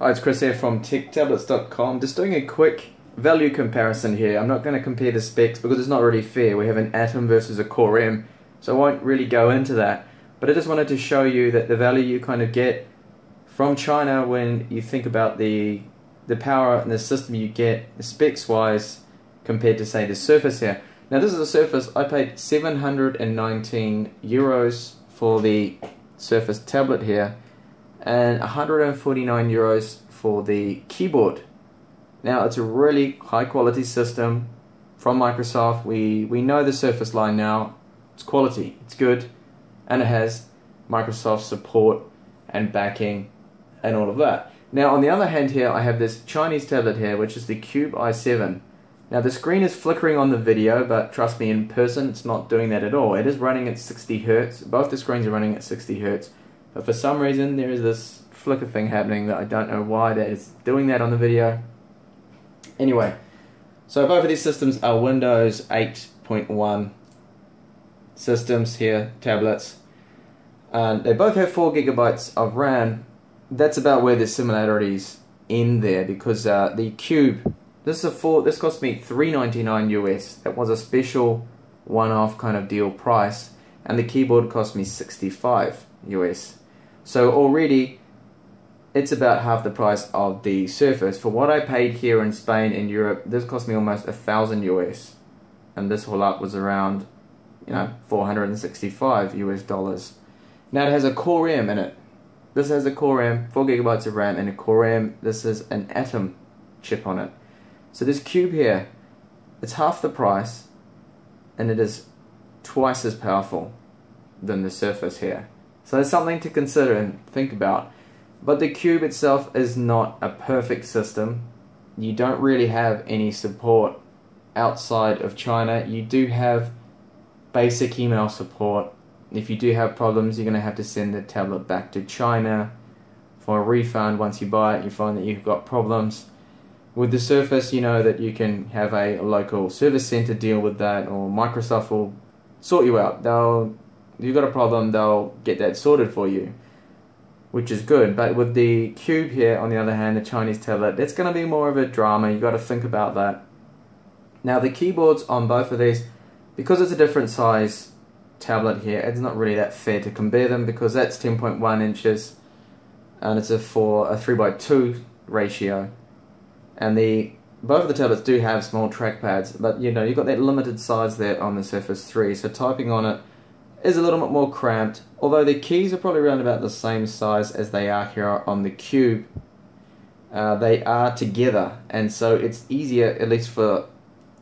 Hi, it's Chris here from techtablets.com. Just doing a quick value comparison here. I'm not going to compare the specs because it's not really fair. We have an Atom versus a Core M, so I won't really go into that. But I just wanted to show you that the value you kind of get from China when you think about the power and the system you get specs wise compared to say the Surface here. Now this is a Surface. I paid 719 euros for the Surface tablet here and 149 euros for the keyboard. Now it's a really high quality system from Microsoft. We know the Surface line now. It's quality, it's good, and it has Microsoft support and backing and all of that. Now on the other hand here I have this Chinese tablet here, which is the Cube i7. Now the screen is flickering on the video, but trust me, in person it's not doing that at all. It is running at 60 Hertz. Both the screens are running at 60 Hertz. But for some reason there is this flicker thing happening that I don't know why that is doing that on the video. Anyway, so both of these systems are Windows 8.1 systems here, tablets. They both have 4 GB of RAM. That's about where the similarities end there, because the Cube, this cost me $3.99 US. That was a special one-off kind of deal price, and the keyboard cost me $65 US. So already it's about half the price of the Surface. For what I paid here in Spain and Europe, this cost me almost 1,000 US, and this whole up was around, you know, 465 US dollars. Now it has a Core M in it. This has a Core M, 4 GB of RAM, and a Core M. This is an Atom chip on it. So this Cube here, it's half the price, and it is twice as powerful than the Surface here. So it's something to consider and think about. But the Cube itself is not a perfect system. You don't really have any support outside of China. You do have basic email support. If you do have problems, you're going to have to send the tablet back to China for a refund. Once you buy it, you find that you've got problems. With the Surface, you know that you can have a local service center deal with that, or Microsoft will sort you out. If you've got a problem, they'll get that sorted for you, which is good. But with the Cube here, on the other hand, the Chinese tablet, it's going to be more of a drama. You've got to think about that. Now the keyboards on both of these, because it's a different size tablet here, it's not really that fair to compare them, because that's 10.1 inches and it's a 3:2 ratio, and both of the tablets do have small trackpads, but you know, you've got that limited size there on the Surface 3, so typing on it is a little bit more cramped, although the keys are probably around about the same size as they are here on the Cube. They are together, and so it's easier, at least for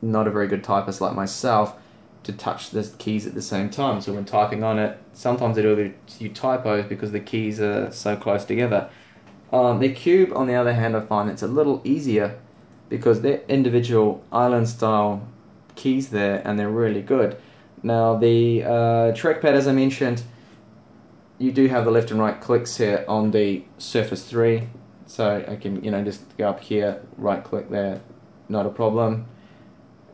not a very good typist like myself, to touch the keys at the same time. So when typing on it, sometimes it'll do you typos because the keys are so close together. The Cube, on the other hand, I find it's a little easier because they're individual island style keys there, and they're really good. Now the trackpad, as I mentioned, you do have the left and right clicks here on the Surface 3, so I can, you know, just go up here, right click there, not a problem,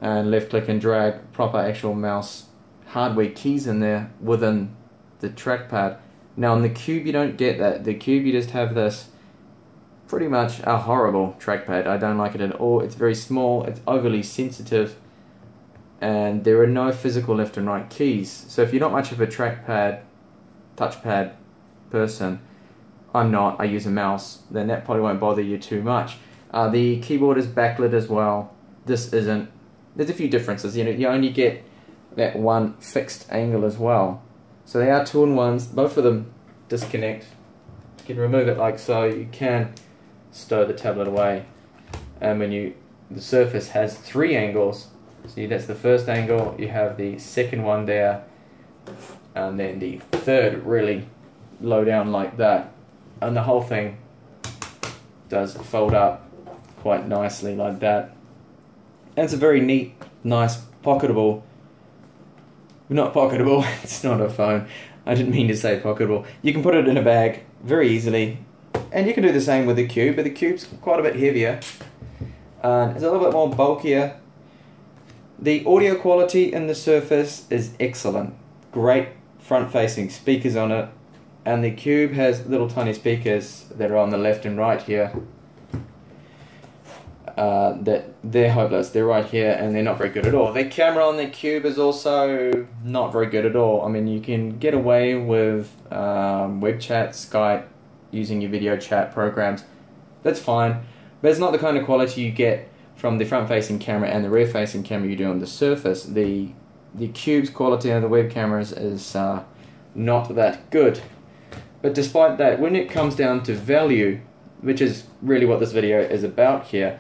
and left click and drag, proper actual mouse hardware keys in there within the trackpad. Now on the Cube you don't get that. The Cube, you just have this pretty much a horrible trackpad. I don't like it at all. It's very small, it's overly sensitive, and there are no physical left and right keys. So if you're not much of a touchpad person, I'm not, I use a mouse, then that probably won't bother you too much. The keyboard is backlit as well. This isn't. There's a few differences. You know, you only get that one fixed angle as well. So they are 2-in-1s. Both of them disconnect. You can remove it like so. You can stow the tablet away. And when the Surface has 3 angles. See, that's the first angle. You have the second one there, and then the third really low down like that. And the whole thing does fold up quite nicely like that. And it's a very neat, nice, pocketable, not pocketable, it's not a phone, I didn't mean to say pocketable. You can put it in a bag very easily, and you can do the same with the Cube, but the Cube's quite a bit heavier, it's a little bit more bulkier. The audio quality in the Surface is excellent, great front-facing speakers on it, and the Cube has little tiny speakers that are on the left and right here. That they're hopeless. They're right here, and they're not very good at all. The camera on the Cube is also not very good at all. I mean, you can get away with web chat, Skype, using your video chat programs. That's fine, but it's not the kind of quality you get from the front-facing camera and the rear-facing camera you do on the Surface. The Cube's quality on the web cameras is not that good. But despite that, when it comes down to value, which is really what this video is about here,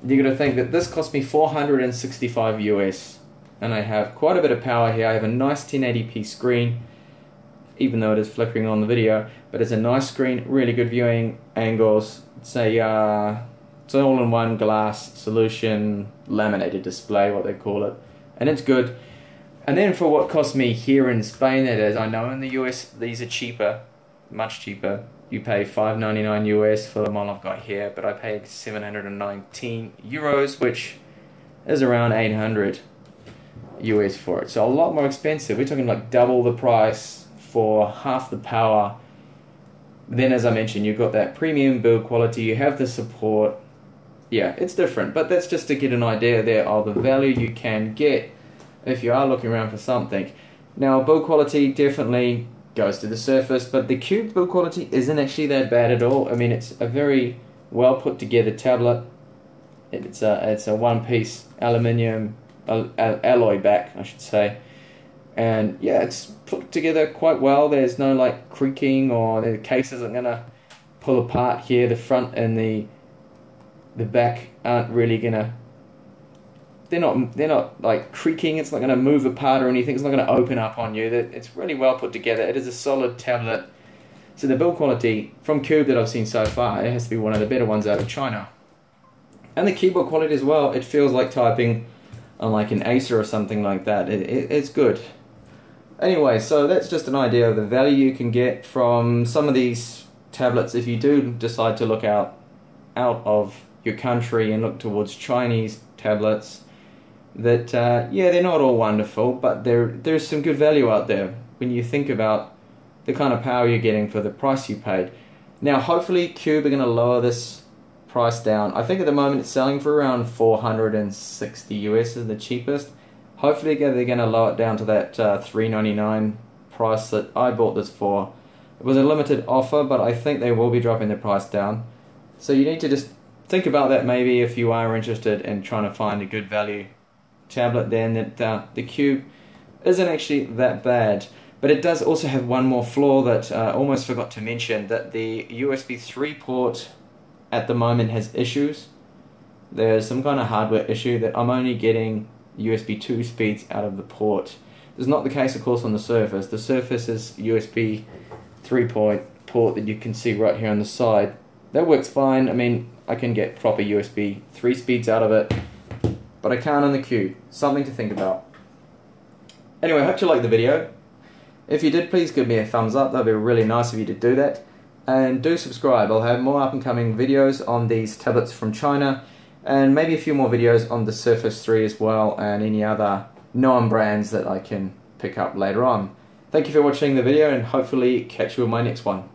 you're going to think that this cost me $465 US, and I have quite a bit of power here. I have a nice 1080p screen, even though it is flickering on the video, but it's a nice screen, really good viewing angles. It's an all-in-one glass solution laminated display, what they call it, and it's good. And then for what cost me here in Spain, that is, I know in the US these are cheaper, much cheaper. You pay $5.99 US for the model I've got here, but I paid 719 euros, which is around 800 US for it. So a lot more expensive. We're talking like double the price for half the power. Then, as I mentioned, you've got that premium build quality, you have the support. Yeah, it's different, but that's just to get an idea there of the value you can get if you are looking around for something. Now, build quality definitely goes to the Surface, but the Cube build quality isn't actually that bad at all. I mean, it's a very well put together tablet. It's a one-piece aluminium alloy back, I should say, and yeah, it's put together quite well. There's no like creaking, or the case isn't gonna pull apart here. The front and the back aren't really gonna. They're not like creaking. It's not going to move apart or anything. It's not going to open up on you. It's really well put together. It is a solid tablet. So the build quality from Cube that I've seen so far, it has to be one of the better ones out of China. And the keyboard quality as well. It feels like typing on like an Acer or something like that. It's good. Anyway, so that's just an idea of the value you can get from some of these tablets if you do decide to look out of your country and look towards Chinese tablets. That yeah, they're not all wonderful, but there's some good value out there when you think about the kind of power you're getting for the price you paid. Now, hopefully Cube are going to lower this price down. I think at the moment it's selling for around 460 US is the cheapest. Hopefully they're going to lower it down to that $399 price that I bought this for. It was a limited offer, but I think they will be dropping the price down. So you need to just think about that maybe if you are interested in trying to find a good value tablet, then that the Cube isn't actually that bad. But it does also have one more flaw that I almost forgot to mention, that the USB 3 port at the moment has issues. There's some kind of hardware issue that I'm only getting USB 2 speeds out of the port. This is not the case, of course, on the Surface. The Surface is USB 3 port that you can see right here on the side. That works fine. I mean, I can get proper USB 3 speeds out of it, but I can't on the Cube. Something to think about. Anyway, I hope you liked the video. If you did, please give me a thumbs up. That'd be really nice of you to do that. And do subscribe. I'll have more up and coming videos on these tablets from China, and maybe a few more videos on the Surface 3 as well, and any other known brands that I can pick up later on. Thank you for watching the video, and hopefully catch you in my next one.